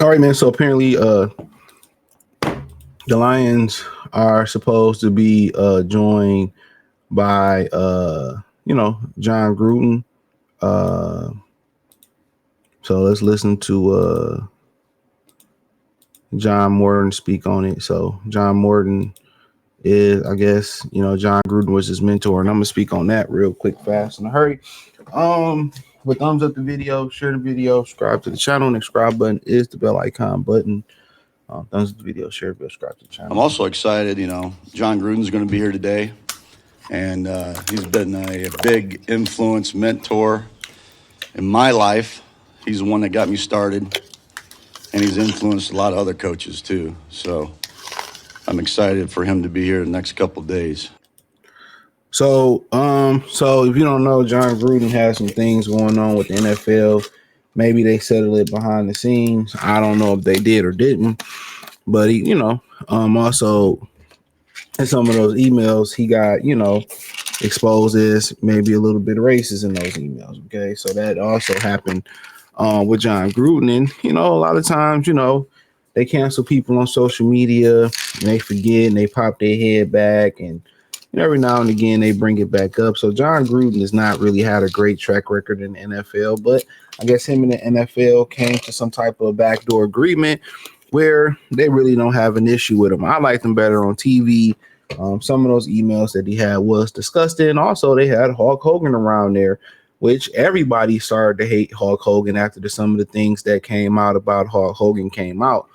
All right, man. So apparently, the Lions are supposed to be joined by John Gruden. Uh, so let's listen to John Morton speak on it. So John Morton is, I guess, John Gruden was his mentor, and I'm gonna speak on that real quick, fast, in a hurry. But thumbs up the video, share the video, subscribe to the channel. And the subscribe button is the bell icon button. Thumbs up the video, share, subscribe to the channel. I'm also excited, John Gruden's going to be here today, and he's been a big influence, mentor in my life. He's the one that got me started, and he's influenced a lot of other coaches too. So I'm excited for him to be here the next couple of days. So if you don't know, John Gruden has some things going on with the NFL. Maybe they settled it behind the scenes. I don't know if they did or didn't, but he, also in some of those emails he got, exposed as maybe a little bit racist in those emails. Okay, so that also happened with John Gruden, and a lot of times, they cancel people on social media and they forget and they pop their head back, and every now and again they bring it back up. So John Gruden has not really had a great track record in the NFL, but I guess him and the NFL came to some type of backdoor agreement where they really don't have an issue with him. I liked him better on TV. Some of those emails that he had was disgusting. Also, they had Hulk Hogan around there, which everybody started to hate Hulk Hogan after some of the things that came out about Hulk Hogan came out.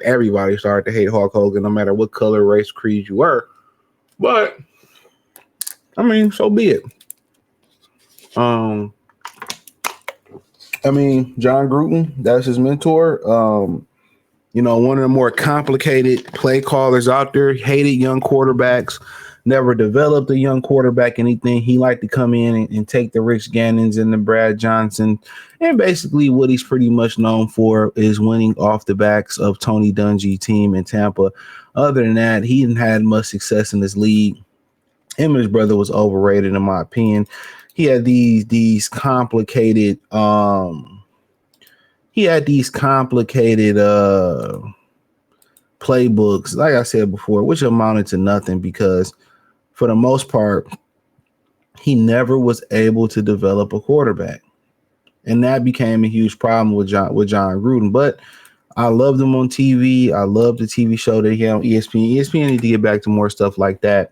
Everybody started to hate Hulk Hogan, no matter what color, race, creed you were. But, so be it. John Gruden, that's his mentor. One of the more complicated play callers out there, hated young quarterbacks, never developed a young quarterback anything. He liked to come in and take the Rich Gannons and the Brad Johnson. And basically what he's pretty much known for is winning off the backs of Tony Dungy team in Tampa. Other than that, he didn't have much success in this league. Him and his brother was overrated, in my opinion. He had these complicated playbooks, like I said before, which amounted to nothing because for the most part, he never was able to develop a quarterback. And that became a huge problem with John Gruden. But I loved him on TV. I loved the TV show that he had on ESPN. ESPN need to get back to more stuff like that,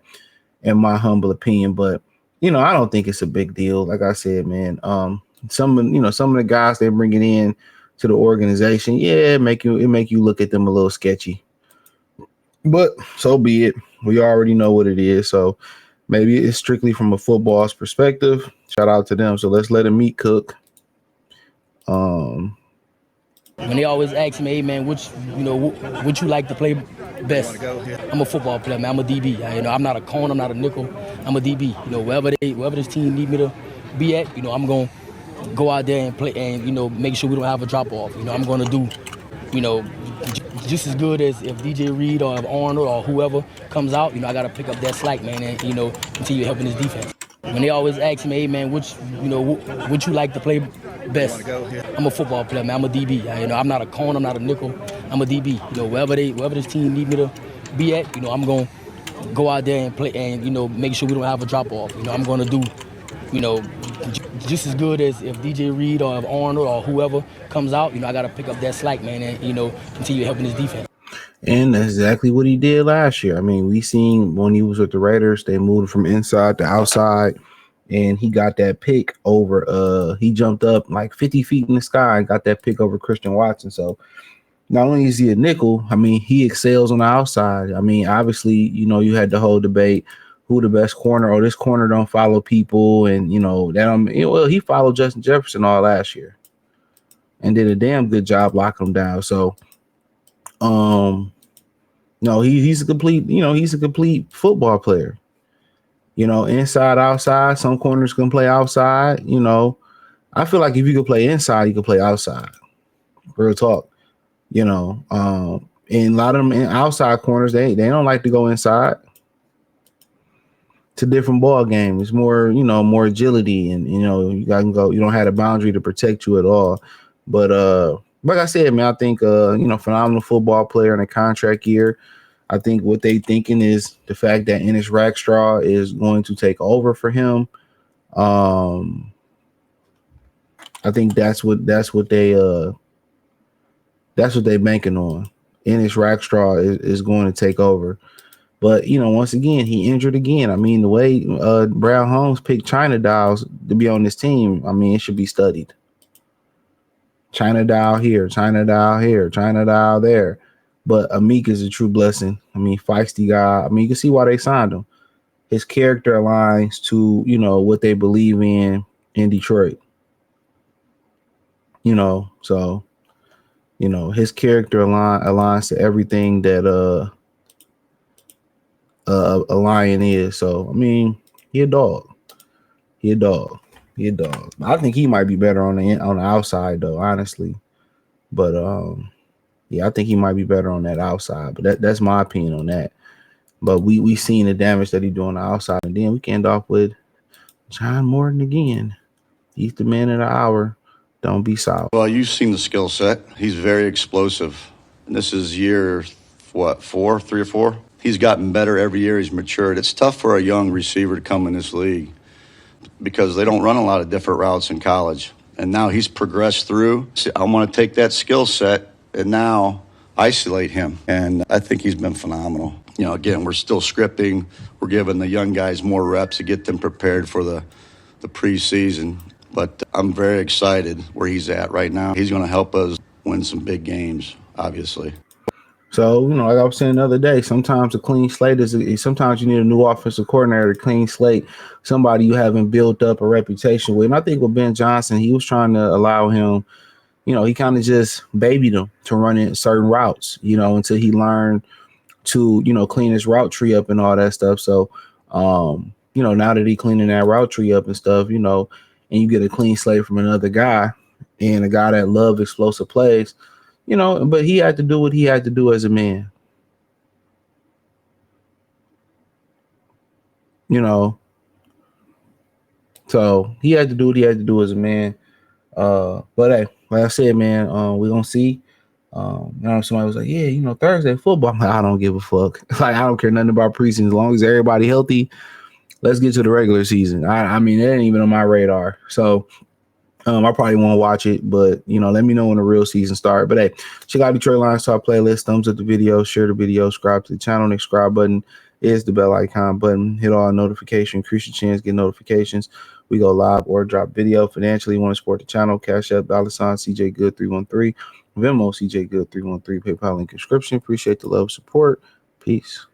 in my humble opinion. But, I don't think it's a big deal. Like I said, man, some of the guys they bring it in to the organization, it make you look at them a little sketchy. But so be it. We already know what it is. So maybe it's strictly from a football's perspective. Shout out to them. So let's let Amik cook. When they always ask me, hey man, which you like to play best? I'm a football player, man. I'm a DB. I'm not a corner, I'm not a nickel. I'm a DB. Wherever this team need me to be at, I'm gonna go out there and play and make sure we don't have a drop off. I'm gonna do, just as good as if DJ Reed or if Arnold or whoever comes out. I gotta pick up that slack, man, and continue helping this defense. When they always ask me, hey man, which you like to play best? I'm a football player, man. I'm a DB. I'm not a corner, I'm not a nickel. I'm a DB. Wherever this team need me to be at, I'm gonna go out there and play and make sure we don't have a drop off. I'm gonna do, just as good as if DJ Reed or if Arnold or whoever comes out. I gotta pick up that slack, man, and continue helping this defense. And that's exactly what he did last year. We seen when he was with the Raiders, they moved from inside to outside, and he got that pick over. He jumped up like 50 feet in the sky and got that pick over Christian Watson. So not only is he a nickel, he excels on the outside. Obviously, you had the whole debate who the best corner, or this corner don't follow people, and he followed Justin Jefferson all last year and did a damn good job locking him down. So no, he's a complete football player. Inside, outside. Some corners can play outside. I feel like if you can play inside, you can play outside. Real talk. And a lot of them outside corners, they don't like to go inside. It's a different ball game. It's more, more agility, and you can go. You don't have a boundary to protect you at all. But like I said, man, I think phenomenal football player in a contract year. I think what they thinking is the fact that Ennis Rackstraw is going to take over for him. I think that's what they banking on. Ennis Rackstraw is going to take over. But once again, he injured again. I mean, the way Brown Holmes picked China Dials to be on this team, I mean, it should be studied. China Dial here, China Dial here, China Dial there. But Amik is a true blessing. I mean, feisty guy. I mean, you can see why they signed him. His character aligns to, what they believe in Detroit. So, his character aligns to everything that a lion is. So, I mean, he a dog. He a dog. He a dog. I think he might be better on the outside though, honestly. But yeah, I think he might be better on that outside. But that's my opinion on that. But we seen the damage that he do on the outside, and then we can end off with John Morton again. He's the man of the hour. Don't be sour. Well, you've seen the skill set. He's very explosive. And this is year, 3 or 4? He's gotten better every year. He's matured. It's tough for a young receiver to come in this league because they don't run a lot of different routes in college. And now he's progressed through. I want to take that skill set and now isolate him. And I think he's been phenomenal. Again, we're still scripting. We're giving the young guys more reps to get them prepared for the preseason. But I'm very excited where he's at right now. He's going to help us win some big games, obviously. So, like I was saying the other day, sometimes a clean slate sometimes you need a new offensive coordinator, a clean slate, somebody you haven't built up a reputation with. And I think with Ben Johnson, he was trying to allow him, he kind of just babied him to run in certain routes, until he learned to, clean his route tree up and all that stuff. So, now that he cleaning that route tree up and stuff, and you get a clean slate from another guy and a guy that loves explosive plays, but he had to do what he had to do as a man. So he had to do what he had to do as a man. But hey, like I said, man, we're gonna see. Somebody was like, yeah, Thursday football. I'm like, I don't give a fuck. Like, I don't care nothing about preseason as long as everybody healthy. Let's get to the regular season. I mean, it ain't even on my radar. So I probably won't watch it, but let me know when the real season starts. But hey, check out Detroit Lions Talk playlist. Thumbs up the video, share the video, subscribe to the channel. Next subscribe button is the bell icon button. Hit all notifications, increase your chance, get notifications. We go live or drop video. Financially, want to support the channel? Cash App, $sign CJ Good 313, Venmo CJ Good 313, PayPal link description. Appreciate the love, support. Peace.